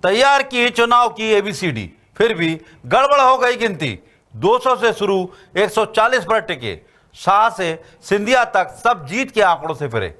तैयार की चुनाव की एबीसीडी, फिर भी गड़बड़ हो गई गिनती। 200 से शुरू 140 पर टिके, शाह से सिंधिया तक सब जीत के आंकड़ों से फिरे।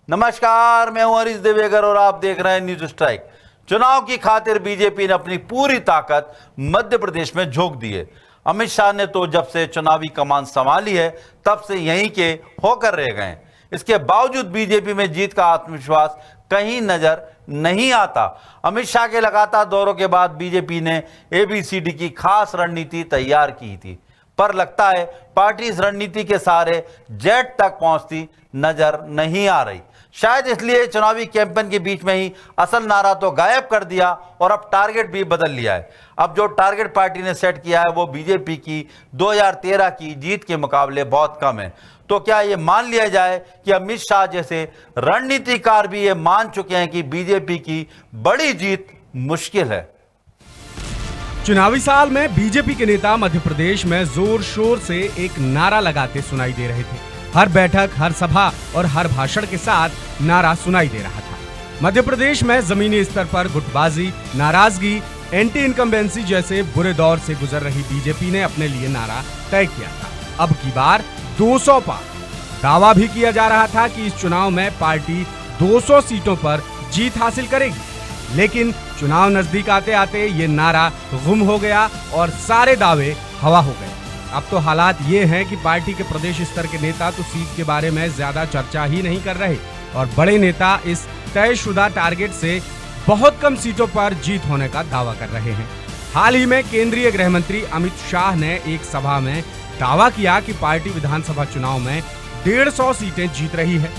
नमस्कार, मैं हूं हरीश देवेगर और आप देख रहे हैं न्यूज स्ट्राइक। चुनाव की खातिर बीजेपी ने अपनी पूरी ताकत मध्य प्रदेश में झोंक दी है। अमित शाह ने तो जब से चुनावी कमान संभाली है तब से यहीं के होकर रह गए। इसके बावजूद बीजेपी में जीत का आत्मविश्वास कहीं नजर नहीं आता। अमित शाह के लगातार दौरों के बाद बीजेपी ने एबीसीडी की खास रणनीति तैयार की थी, पर लगता है पार्टी इस रणनीति के सहारे जेट तक पहुंचती नजर नहीं आ रही। शायद इसलिए चुनावी कैंपेन के बीच में ही असल नारा तो गायब कर दिया और अब टारगेट भी बदल लिया है। अब जो टारगेट पार्टी ने सेट किया है वो बीजेपी की 2013 की जीत के मुकाबले बहुत कम है। तो क्या ये मान लिया जाए कि अमित शाह जैसे रणनीतिकार भी ये मान चुके हैं कि बीजेपी की बड़ी जीत मुश्किल है? चुनावी साल में बीजेपी के नेता मध्य प्रदेश में जोर शोर से एक नारा लगाते सुनाई दे रहे थे। हर बैठक, हर सभा और हर भाषण के साथ नारा सुनाई दे रहा था। मध्य प्रदेश में जमीनी स्तर पर गुटबाजी, नाराजगी, एंटी इनकम्बेंसी जैसे बुरे दौर से गुजर रही बीजेपी ने अपने लिए नारा तय किया था। अब की बार 200 पार। दावा भी किया जा रहा था कि इस चुनाव में पार्टी 200 सीटों पर जीत हासिल करेगी, लेकिन चुनाव नजदीक आते आते ये नारा गुम हो गया और सारे दावे हवा हो गए। अब तो हालात ये हैं कि पार्टी के प्रदेश स्तर के नेता तो सीट के बारे में ज्यादा चर्चा ही नहीं कर रहे और बड़े नेता इस तयशुदा टारगेट से बहुत कम सीटों पर जीत होने का दावा कर रहे हैं। हाल ही में केंद्रीय गृह मंत्री अमित शाह ने एक सभा में दावा किया कि पार्टी विधानसभा चुनाव में 150 सीटें जीत रही है।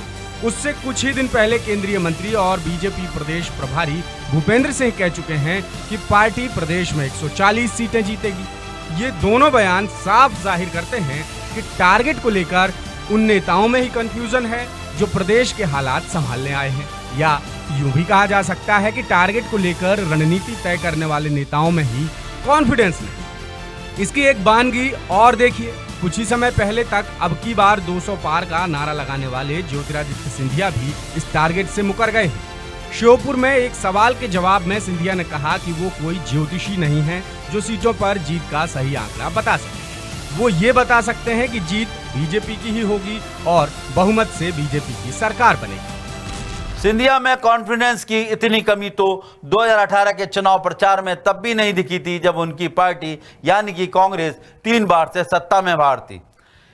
उससे कुछ ही दिन पहले केंद्रीय मंत्री और बीजेपी प्रदेश प्रभारी भूपेंद्र सिंह कह चुके हैं कि पार्टी प्रदेश में 140 सीटें जीतेगी। ये दोनों बयान साफ जाहिर करते हैं कि टारगेट को लेकर उन नेताओं में ही कंफ्यूजन है जो प्रदेश के हालात संभालने आए हैं, या यूं भी कहा जा सकता है कि टारगेट को लेकर रणनीति तय करने वाले नेताओं में ही कॉन्फिडेंस नहीं। इसकी एक बानगी और देखिए। कुछ ही समय पहले तक अब की बार 200 पार का नारा लगाने वाले ज्योतिरादित्य सिंधिया भी इस टारगेट से मुकर गए हैं। श्योपुर में एक सवाल के जवाब में सिंधिया ने कहा कि वो कोई ज्योतिषी नहीं है जो सीटों पर जीत का सही आंकड़ा बता सके। वो ये बता सकते हैं कि जीत बीजेपी की ही होगी और बहुमत से बीजेपी की सरकार बनेगी। सिंधिया में कॉन्फिडेंस की इतनी कमी तो 2018 के चुनाव प्रचार में तब भी नहीं दिखी थी जब उनकी पार्टी यानी कि कांग्रेस 3 बार से सत्ता में बाहर थी।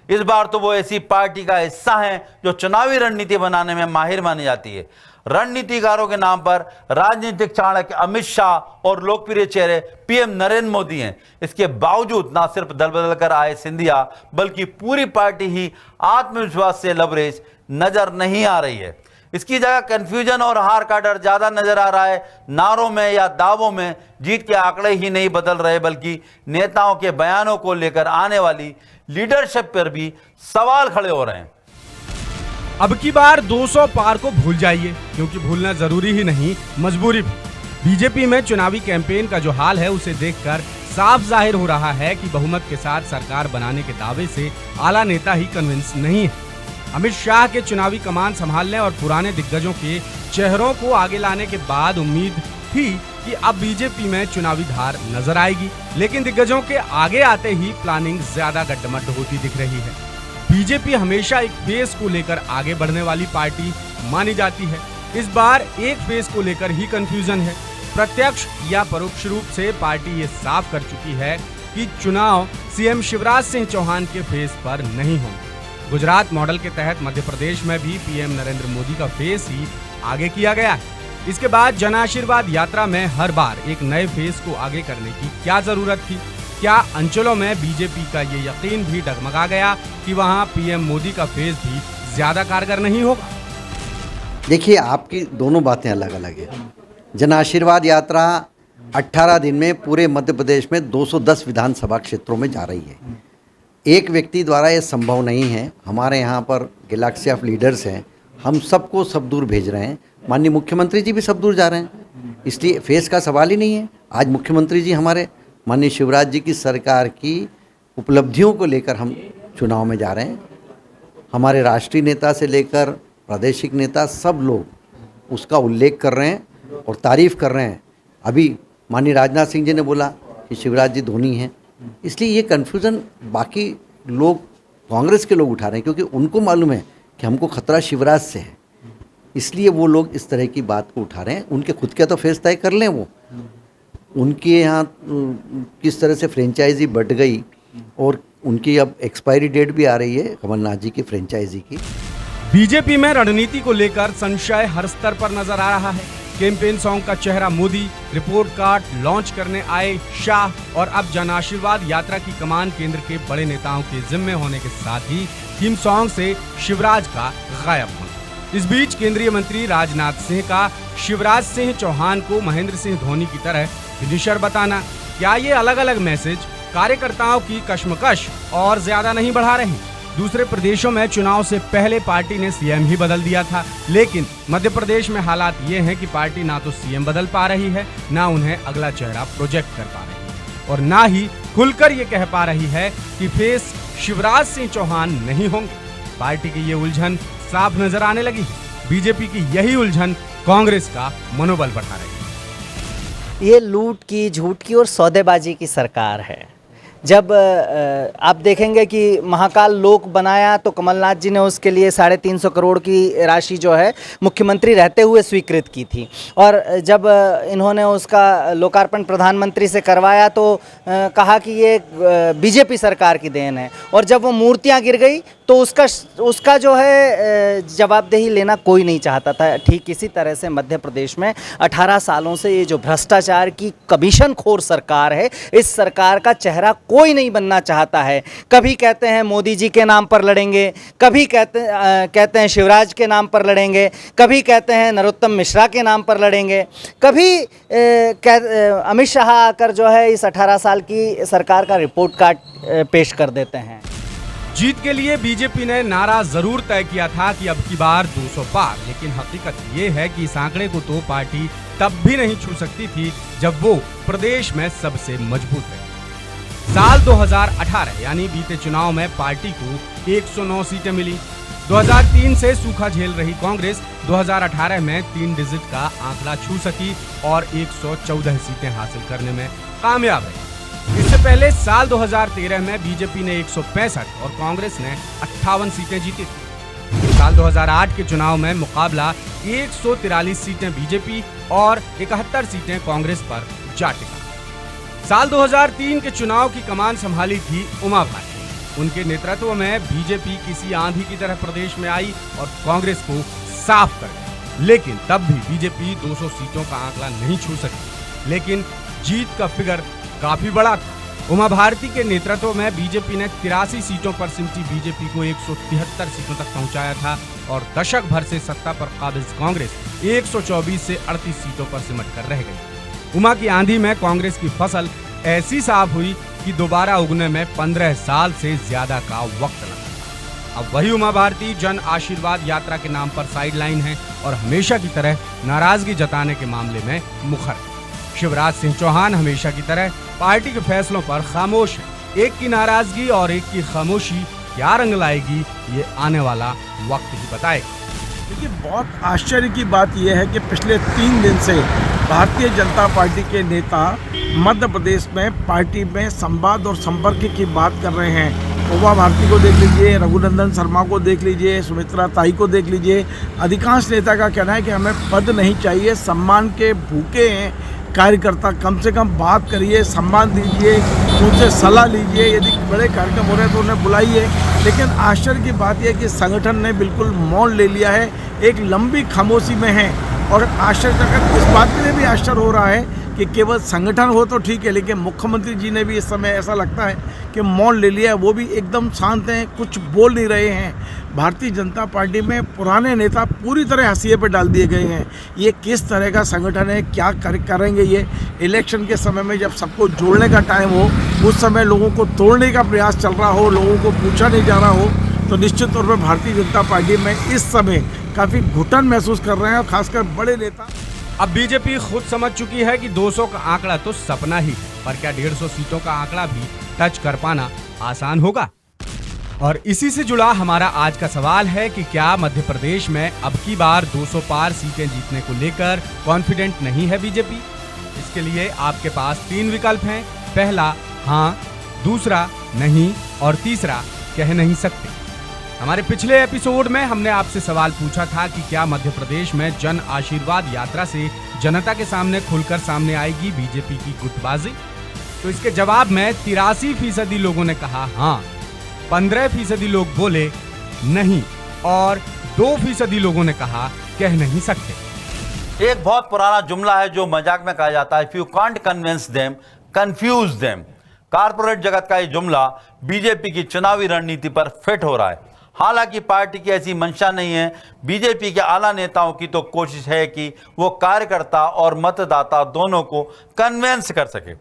इस बार तो वो ऐसी पार्टी का हिस्सा है जो चुनावी रणनीति बनाने में माहिर मानी जाती है। रणनीतिकारों के नाम पर राजनीतिक चाणक्य अमित शाह और लोकप्रिय चेहरे पीएम नरेंद्र मोदी हैं। इसके बावजूद न सिर्फ दल बदल कर आए सिंधिया बल्कि पूरी पार्टी ही आत्मविश्वास से लबरेज नजर नहीं आ रही है। इसकी जगह कंफ्यूजन और हार का डर ज्यादा नजर आ रहा है। नारों में या दावों में जीत के आंकड़े ही नहीं बदल रहे बल्कि नेताओं के बयानों को लेकर आने वाली लीडरशिप पर भी सवाल खड़े हो रहे हैं। अब की बार 200 पार को भूल जाइए, क्योंकि भूलना जरूरी ही नहीं मजबूरी भी। बीजेपी में चुनावी कैंपेन का जो हाल है उसे देखकर साफ जाहिर हो रहा है कि बहुमत के साथ सरकार बनाने के दावे से आला नेता ही कन्विंस नहीं है। अमित शाह के चुनावी कमान संभालने और पुराने दिग्गजों के चेहरों को आगे लाने के बाद उम्मीद थी कि अब बीजेपी में चुनावी धार नजर आएगी, लेकिन दिग्गजों के आगे आते ही प्लानिंग ज्यादा गड्ढमड्ढ होती दिख रही है। बीजेपी हमेशा एक फेस को लेकर आगे बढ़ने वाली पार्टी मानी जाती है। इस बार एक फेस को लेकर ही कंफ्यूजन है। प्रत्यक्ष या परोक्ष रूप से पार्टी ये साफ कर चुकी है कि चुनाव सीएम शिवराज सिंह चौहान के फेस पर नहीं होंगे। गुजरात मॉडल के तहत मध्य प्रदेश में भी पीएम नरेंद्र मोदी का फेस ही आगे किया गया है। इसके बाद जन आशीर्वाद यात्रा में हर बार एक नए फेस को आगे करने की क्या जरूरत थी? क्या अंचलों में बीजेपी का ये यकीन भी डगमगा गया कि वहां पीएम मोदी का फेस भी ज्यादा कारगर नहीं होगा? देखिए, आपकी दोनों बातें अलग अलग है। जन आशीर्वाद यात्रा 18 दिन में पूरे मध्य प्रदेश में 210 विधानसभा क्षेत्रों में जा रही है। एक व्यक्ति द्वारा ये संभव नहीं है। हमारे यहाँ पर गैलेक्सी ऑफ लीडर्स हैं, हम सबको सब दूर भेज रहे हैं। माननीय मुख्यमंत्री जी भी सब दूर जा रहे हैं, इसलिए फेस का सवाल ही नहीं है। आज मुख्यमंत्री जी हमारे माननीय शिवराज जी की सरकार की उपलब्धियों को लेकर हम चुनाव में जा रहे हैं। हमारे राष्ट्रीय नेता से लेकर प्रादेशिक नेता सब लोग उसका उल्लेख कर रहे हैं और तारीफ कर रहे हैं। अभी माननीय राजनाथ सिंह जी ने बोला कि शिवराज जी धोनी हैं, इसलिए ये कन्फ्यूज़न बाकी लोग, कांग्रेस के लोग उठा रहे हैं, क्योंकि उनको मालूम है कि हमको खतरा शिवराज से है, इसलिए वो लोग इस तरह की बात को उठा रहे हैं। उनके खुद के तो फेस तय कर लें वो, उनके यहाँ किस तरह से फ्रेंचाइजी बढ़ गई और उनकी अब एक्सपायरी डेट भी आ रही है कमलनाथ जी की फ्रेंचाइजी की। बीजेपी में रणनीति को लेकर संशय हर स्तर पर नजर आ रहा है। कैंपेन सॉन्ग का चेहरा मोदी, रिपोर्ट कार्ड लॉन्च करने आए शाह और अब जन आशीर्वाद यात्रा की कमान केंद्र के बड़े नेताओं के जिम्मे होने के साथ ही थीम सॉन्ग से शिवराज का गायब होना। इस बीच केंद्रीय मंत्री राजनाथ सिंह का शिवराज सिंह चौहान को महेंद्र सिंह धोनी की तरह फिनिशर बताना, क्या ये अलग अलग मैसेज कार्यकर्ताओं की कश्मकश और ज्यादा नहीं बढ़ा रहे? दूसरे प्रदेशों में चुनाव से पहले पार्टी ने सीएम ही बदल दिया था, लेकिन मध्य प्रदेश में हालात ये हैं कि पार्टी ना तो सीएम बदल पा रही है, ना उन्हें अगला चेहरा प्रोजेक्ट कर पा रही है और ना ही खुलकर ये कह पा रही है कि फेस शिवराज सिंह चौहान नहीं होंगे। पार्टी की ये उलझन साफ नजर आने लगी है। बीजेपी की यही उलझन कांग्रेस का मनोबल बढ़ा रही है। ये लूट की, झूठ की और सौदेबाजी की सरकार है। जब आप देखेंगे कि महाकाल लोक बनाया तो कमलनाथ जी ने उसके लिए 350 करोड़ की राशि जो है मुख्यमंत्री रहते हुए स्वीकृत की थी, और जब इन्होंने उसका लोकार्पण प्रधानमंत्री से करवाया तो कहा कि ये बीजेपी सरकार की देन है, और जब वो मूर्तियां गिर गई तो उसका जो है जवाबदेही लेना कोई नहीं चाहता था। ठीक इसी तरह से मध्य प्रदेश में 18 सालों से ये जो भ्रष्टाचार की कमीशन खोर सरकार है, इस सरकार का चेहरा कोई नहीं बनना चाहता है। कभी कहते हैं मोदी जी के नाम पर लड़ेंगे, कभी कहते हैं शिवराज के नाम पर लड़ेंगे, कभी कहते हैं नरोत्तम मिश्रा के नाम पर लड़ेंगे, कभी अमित शाह आकर जो है इस 18 साल की सरकार का रिपोर्ट कार्ड पेश कर देते हैं। जीत के लिए बीजेपी ने नारा जरूर तय किया था कि अब की बार 200 पार, लेकिन हकीकत ये है कि इस आंकड़े को तो पार्टी तब भी नहीं छू सकती थी जब वो प्रदेश में सबसे मजबूत रही। साल 2018 यानी बीते चुनाव में पार्टी को 109 सीटें मिली। 2003 से सूखा झेल रही कांग्रेस 2018 में 3 डिजिट का आंकड़ा छू सकी और 114 सीटें हासिल करने में कामयाब रही। इससे पहले साल 2013 में बीजेपी ने 165 और कांग्रेस ने 58 सीटें जीती थी। साल 2008 के चुनाव में मुकाबला 143 सीटें बीजेपी और 71 सीटें कांग्रेस पर जा टिका। साल 2003 के चुनाव की कमान संभाली थी उमा भारती। उनके नेतृत्व में बीजेपी किसी आंधी की तरह प्रदेश में आई और कांग्रेस को साफ कर दिया, लेकिन तब भी बीजेपी 200 सीटों का आंकड़ा नहीं छू सकी। लेकिन जीत का फिगर काफी बड़ा था। उमा भारती के नेतृत्व में बीजेपी ने 83 सीटों पर सिमटी बीजेपी को 173 सीटों तक पहुंचाया था और दशक भर से सत्ता पर काबिज कांग्रेस 124 से 38 सीटों पर सिमट कर रह गई। उमा की आंधी में कांग्रेस की फसल ऐसी साफ हुई कि दोबारा उगने में 15 साल से ज्यादा का वक्त लगा। अब वही उमा भारती जन आशीर्वाद यात्रा के नाम पर साइडलाइन है और हमेशा की तरह नाराजगी जताने के मामले में मुखर है। शिवराज सिंह चौहान हमेशा की तरह पार्टी के फैसलों पर खामोश है। एक की नाराजगी और एक की खामोशी क्या रंग लाएगी, ये आने वाला वक्त ही बताएगा। देखिए, बहुत आश्चर्य की बात यह है कि पिछले 3 दिन से भारतीय जनता पार्टी के नेता मध्य प्रदेश में पार्टी में संवाद और संपर्क की बात कर रहे हैं। उमा भारती को देख लीजिए, रघुनंदन शर्मा को देख लीजिए, सुमित्रा ताई को देख लीजिए। अधिकांश नेता का कहना है कि हमें पद नहीं चाहिए, सम्मान के भूखे हैं कार्यकर्ता। कम से कम बात करिए, सम्मान दीजिए, उनसे सलाह लीजिए। यदि बड़े कार्यक्रम हो रहे हैं तो उन्हें बुलाइए। लेकिन आश्चर्य की बात यह है कि संगठन ने बिल्कुल मौन ले लिया है, एक लंबी खामोशी में है। और आश्चर्यजनक इस बात के लिए भी आश्चर्य हो रहा है कि केवल संगठन हो तो ठीक है, लेकिन मुख्यमंत्री जी ने भी इस समय ऐसा लगता है कि मौन ले लिया है। वो भी एकदम शांत हैं, कुछ बोल नहीं रहे हैं। भारतीय जनता पार्टी में पुराने नेता पूरी तरह हंसिए पे डाल दिए गए हैं। ये किस तरह का संगठन है, क्या करेंगे ये? इलेक्शन के समय में जब सबको जोड़ने का टाइम हो, उस समय लोगों को तोड़ने का प्रयास चल रहा हो, लोगों को पूछा नहीं जा रहा हो, तो निश्चित तौर पर भारतीय जनता पार्टी में इस समय काफ़ी घुटन महसूस कर रहे हैं, और खासकर बड़े नेता। अब बीजेपी खुद समझ चुकी है कि 200 का आंकड़ा तो सपना ही है, पर क्या 150 सीटों का आंकड़ा भी टच कर पाना आसान होगा? और इसी से जुड़ा हमारा आज का सवाल है कि क्या मध्य प्रदेश में अब की बार 200 पार सीटें जीतने को लेकर कॉन्फिडेंट नहीं है बीजेपी? इसके लिए आपके पास 3 विकल्प हैं। पहला हाँ, दूसरा नहीं और तीसरा कह नहीं सकते। हमारे पिछले एपिसोड में हमने आपसे सवाल पूछा था कि क्या मध्य प्रदेश में जन आशीर्वाद यात्रा से जनता के सामने खुलकर सामने आएगी बीजेपी की गुटबाजी? तो इसके जवाब में 83% लोगों ने कहा हाँ, 15% लोग बोले नहीं और 2% लोगों ने कहा कह नहीं सकते। एक बहुत पुराना जुमला है जो मजाक में कहा जाता है, if you can't convince them confuse them. Corporate जगत का ये जुमला बीजेपी की चुनावी रणनीति पर फिट हो रहा है। हालांकि पार्टी की ऐसी मंशा नहीं है। बीजेपी के आला नेताओं की तो कोशिश है कि वो कार्यकर्ता और मतदाता दोनों को कन्विंस कर सके,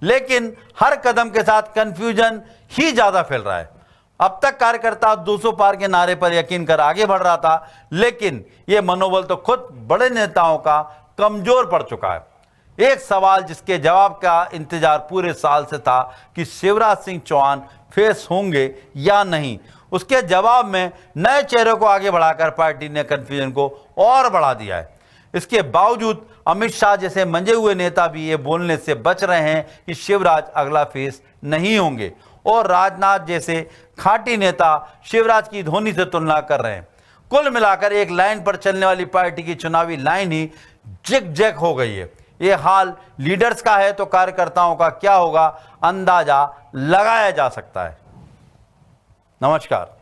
लेकिन हर कदम के साथ कंफ्यूजन ही ज्यादा फैल रहा है। अब तक कार्यकर्ता 200 पार के नारे पर यकीन कर आगे बढ़ रहा था, लेकिन यह मनोबल तो खुद बड़े नेताओं का कमजोर पड़ चुका है। एक सवाल जिसके जवाब का इंतजार पूरे साल से था कि शिवराज सिंह चौहान फेस होंगे या नहीं, उसके जवाब में नए चेहरों को आगे बढ़ाकर पार्टी ने कंफ्यूजन को और बढ़ा दिया है। इसके बावजूद अमित शाह जैसे मंजे हुए नेता भी ये बोलने से बच रहे हैं कि शिवराज अगला फेस नहीं होंगे, और राजनाथ जैसे खाटी नेता शिवराज की धोनी से तुलना कर रहे हैं। कुल मिलाकर एक लाइन पर चलने वाली पार्टी की चुनावी लाइन ही जिग जैग हो गई है। ये हाल लीडर्स का है तो कार्यकर्ताओं का क्या होगा, अंदाजा लगाया जा सकता है। नमस्कार।